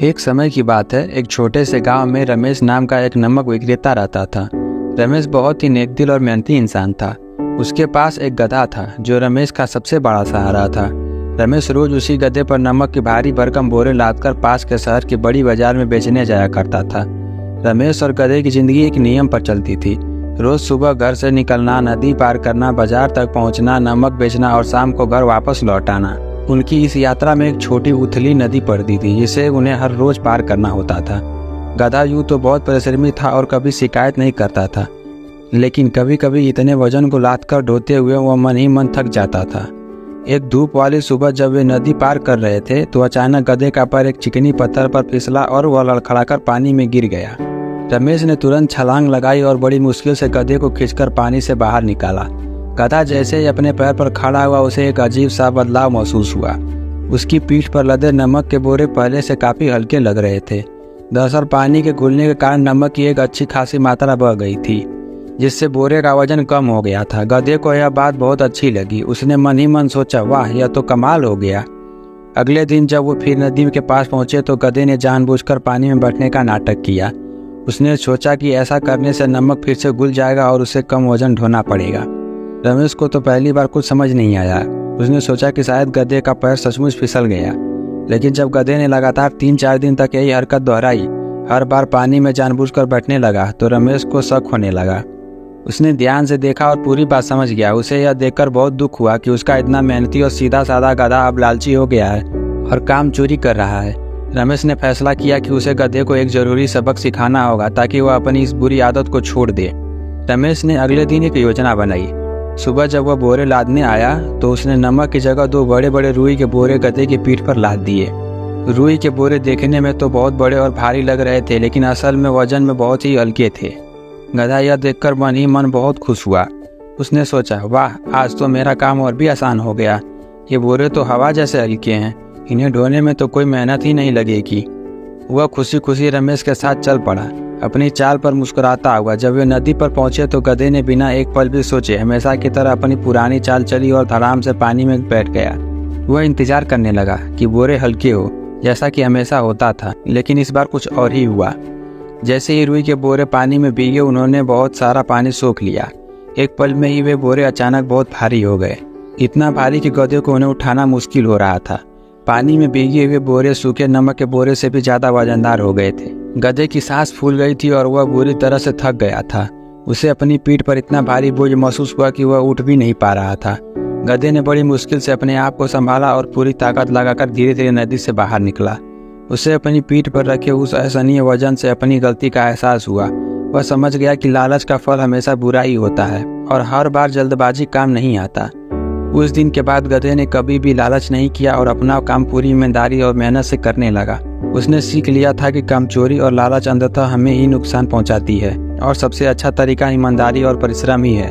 एक समय की बात है। एक छोटे से गांव में रमेश नाम का एक नमक विक्रेता रहता था। रमेश बहुत ही नेकदिल और मेहनती इंसान था। उसके पास एक गधा था जो रमेश का सबसे बड़ा सहारा था। रमेश रोज उसी गधे पर नमक की भारी भरकम बोरे लादकर पास के शहर की बड़ी बाजार में बेचने जाया करता था। रमेश और गधे की जिंदगी एक नियम पर चलती थी। रोज सुबह घर से निकलना, नदी पार करना, बाजार तक पहुंचना, नमक बेचना और शाम को घर वापस लौट आना। उनकी इस यात्रा में एक छोटी उथली नदी पड़ती थी जिसे उन्हें हर रोज पार करना होता था। गधा यूं तो बहुत परिश्रमी था और कभी शिकायत नहीं करता था, लेकिन कभी कभी इतने वजन को लादकर ढोते हुए वह मन ही मन थक जाता था। एक धूप वाली सुबह जब वे नदी पार कर रहे थे तो अचानक गधे का पैर एक चिकनी पत्थर पर फिसला और वह लड़खड़ाकर पानी में गिर गया। रमेश ने तुरंत छलांग लगाई और बड़ी मुश्किल से गधे को खींचकर पानी से बाहर निकाला। गधा जैसे ही अपने पैर पर खड़ा हुआ उसे एक अजीब सा बदलाव महसूस हुआ। उसकी पीठ पर लदे नमक के बोरे पहले से काफी हल्के लग रहे थे। दरअसल पानी के घुलने के कारण नमक की एक अच्छी खासी मात्रा बढ़ गई थी, जिससे बोरे का वजन कम हो गया था। गधे को यह बात बहुत अच्छी लगी। उसने मन ही मन सोचा, वाह, यह तो कमाल हो गया। अगले दिन जब वो फिर नदी के पास पहुंचे तो गधे ने जानबूझकर पानी में बैठने का नाटक किया। उसने सोचा कि ऐसा करने से नमक फिर से घुल जाएगा और उसे कम वजन ढोना पड़ेगा। रमेश को तो पहली बार कुछ समझ नहीं आया। उसने सोचा कि शायद गधे का पैर सचमुच फिसल गया, लेकिन जब गधे ने लगातार 3-4 दिन तक यही हरकत दोहराई, हर बार पानी में जानबूझकर बैठने लगा, तो रमेश को शक होने लगा। उसने ध्यान से देखा और पूरी बात समझ गया। उसे यह देखकर बहुत दुख हुआ कि उसका इतना मेहनती और सीधा साधा गधा अब लालची हो गया है और काम चोरी कर रहा है। रमेश ने फैसला किया कि उसे गधे को एक जरूरी सबक सिखाना होगा ताकि वह अपनी इस बुरी आदत को छोड़ दे। रमेश ने अगले दिन एक योजना बनाई। सुबह जब वह बोरे लादने आया तो उसने नमक की जगह 2 बड़े बड़े रुई के बोरे गधे की पीठ पर लाद दिए। रुई के बोरे देखने में तो बहुत बड़े और भारी लग रहे थे, लेकिन असल में वजन में बहुत ही हल्के थे। गधा यह देखकर मन ही मन बहुत खुश हुआ। उसने सोचा, वाह, आज तो मेरा काम और भी आसान हो गया। ये बोरे तो हवा जैसे हल्के हैं, इन्हें ढोने में तो कोई मेहनत ही नहीं लगेगी। वह खुशी खुशी रमेश के साथ चल पड़ा, अपनी चाल पर मुस्कुराता हुआ। जब वे नदी पर पहुंचे तो गधे ने बिना एक पल भी सोचे हमेशा की तरह अपनी पुरानी चाल चली और धड़ाम से पानी में बैठ गया। वह इंतजार करने लगा कि बोरे हल्के हो, जैसा कि हमेशा होता था, लेकिन इस बार कुछ और ही हुआ। जैसे ही रुई के बोरे पानी में भीगे, उन्होंने बहुत सारा पानी सोख लिया। एक पल में ही वे बोरे अचानक बहुत भारी हो गए, इतना भारी कि गधे को उन्हें उठाना मुश्किल हो रहा था। पानी में भीगे हुए बोरे सूखे नमक के बोरे से भी ज्यादा वजनदार हो गए थे। गधे की सांस फूल गई थी और वह बुरी तरह से थक गया था। उसे अपनी पीठ पर इतना भारी बोझ महसूस हुआ कि वह उठ भी नहीं पा रहा था। गधे ने बड़ी मुश्किल से अपने आप को संभाला और पूरी ताकत लगाकर धीरे धीरे नदी से बाहर निकला। उसे अपनी पीठ पर रखे उस असहनीय वजन से अपनी गलती का एहसास हुआ। वह समझ गया कि लालच का फल हमेशा बुरा ही होता है और हर बार जल्दबाजी काम नहीं आता। उस दिन के बाद गधे ने कभी भी लालच नहीं किया और अपना काम पूरी ईमानदारी और मेहनत से करने लगा। उसने सीख लिया था कि कामचोरी और लालच अंततः हमें ही नुकसान पहुंचाती है और सबसे अच्छा तरीका ईमानदारी और परिश्रम ही है।